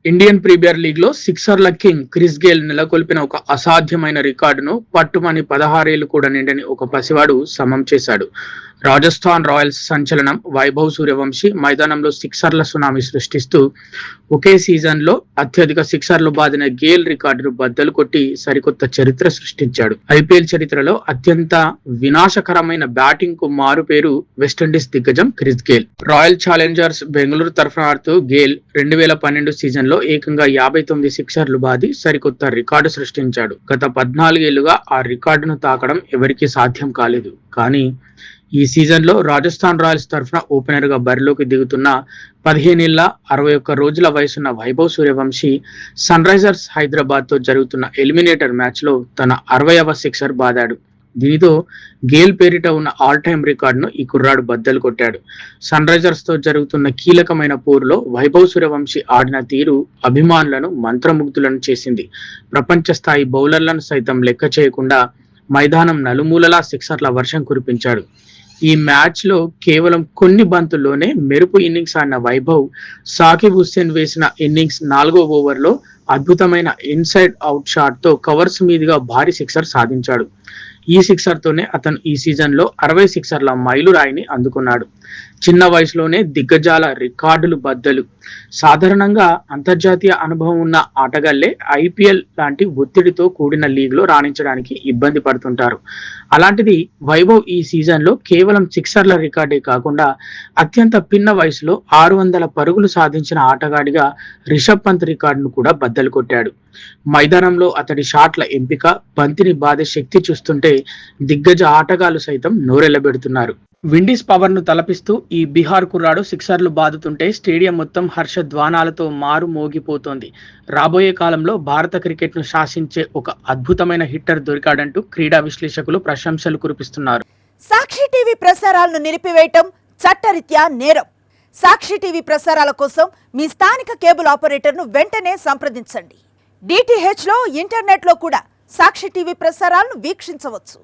Indian premier league లో సిక్సర్ల king Chris Gayle నెలకొల్పిన ఒక అసాధ్యమైన రికార్డును పట్టుమని 16 ఏళ్లు కూడా నిండని ఒక పసివాడు సమం చేశాడు. రాజస్థాన్ రాయల్స్ సంచలనం వైభవ్ సూర్యవంశీ మైదానంలో సిక్సర్ల సునామీ సృష్టిస్తూ ఒకే సీజన్ లో అత్యధిక సిక్సర్లు బాదిన గేల్ రికార్డును బద్దలు కొట్టి సరికొత్త చరిత్ర సృష్టించాడు. ఐపీఎల్ చరిత్రలో అత్యంత వినాశకరమైన బ్యాటింగ్ కు మారు పేరు వెస్టిండీస్ దిగ్గజం Chris Gayle. Royal Challengers Bengaluru తరఫున ఆడుతూ గేల్ 2012 సీజన్ లో ఏకంగా 59 సిక్సర్లు బాది సరికొత్త రికార్డు సృష్టించాడు. గత 14 ఏళ్లుగా ఆ రికార్డును తాకడం ఎవరికీ సాధ్యం కాలేదు. కానీ ఈ సీజన్ లో రాజస్థాన్ రాయల్స్ తరఫున ఓపెనర్ గా బరిలోకి దిగుతున్న 15 ఏళ్ల 61 రోజుల వయసున్న వైభవ్ సూర్యవంశీ సన్ రైజర్స్ హైదరాబాద్ తో జరుగుతున్న ఎలిమినేటర్ మ్యాచ్ లో తన 60వ సిక్సర్ బాదాడు. దీనితో గేల్ పేరిట ఉన్న ఆల్ టైమ్ రికార్డును ఈ కుర్రాడు బద్దలు కొట్టాడు. సన్ రైజర్స్ తో జరుగుతున్న కీలకమైన పోరులో వైభవ్ సూర్యవంశీ ఆడిన తీరు అభిమానులను మంత్రముగ్ధులను చేసింది. ప్రపంచ స్థాయి బౌలర్లను సైతం లెక్క చేయకుండా మైదానం నలుమూలలా సిక్సర్ల వర్షం కురిపించాడు. ఈ మ్యాచ్ లో కేవలం కొన్ని బంతుల్లోనే మెరుపు ఇన్నింగ్స్ ఆడిన వైభవ్ సాకిబ్ హుస్సేన్ వేసిన ఇన్నింగ్స్ 4వ ఓవర్లో అద్భుతమైన ఇన్సైడ్ అవుట్ షాట్ తో కవర్స్ మీదుగా భారీ సిక్సర్ సాధించాడు. ఈ సిక్సర్ తోనే అతను ఈ సీజన్ లో 60 సిక్సర్ల మైలురాయిని అందుకున్నాడు. చిన్న వయసులోనే దిగ్గజాల రికార్డులు బద్దలు. సాధారణంగా అంతర్జాతీయ అనుభవం ఉన్న ఆటగాళ్లే ఐపీఎల్ లాంటి ఒత్తిడితో కూడిన లీగ్ లో రాణించడానికి ఇబ్బంది పడుతుంటారు. అలాంటిది వైభవ్ ఈ సీజన్ లో కేవలం సిక్సర్ల రికార్డే కాకుండా అత్యంత పిన్న వయసులో 600 పరుగులు సాధించిన ఆటగాడిగా రిషబ్ పంత్ రికార్డును కూడా బద్దలు కొట్టాడు. మైదానంలో అతడి షాట్ల ఎంపిక, బంతిని బాధే శక్తి చూస్తుంటే దిగ్గజ ఆటగాళ్లు సైతం నోరెళ్లబెడుతున్నారు. విండీస్ పవర్ ను తలపిస్తూ ఈ బీహార్ కుర్రాడు సిక్సర్లు బాదుతుంటే స్టేడియం మొత్తం హర్షధ్వానాలతో మారు మోగిపోతోంది. రాబోయే కాలంలో భారత క్రికెట్ ను శాసించే ఒక అద్భుతమైన హిట్టర్ దొరికాడంటూ క్రీడా విశ్లేషకులు ప్రశంసలు కురిపిస్తున్నారు. సాక్షి టీవీ ప్రసారాలను నిలిపివేయటం చట్టరీత్యా నేరం. సాక్షి టీవీ ప్రసారాల కోసం మీ స్థానిక కేబుల్ ఆపరేటర్ను వెంటనే సంప్రదించండి. డిటిహెచ్ లో, ఇంటర్నెట్ లో కూడా సాక్షి టీవీ ప్రసారాలను వీక్షించవచ్చు.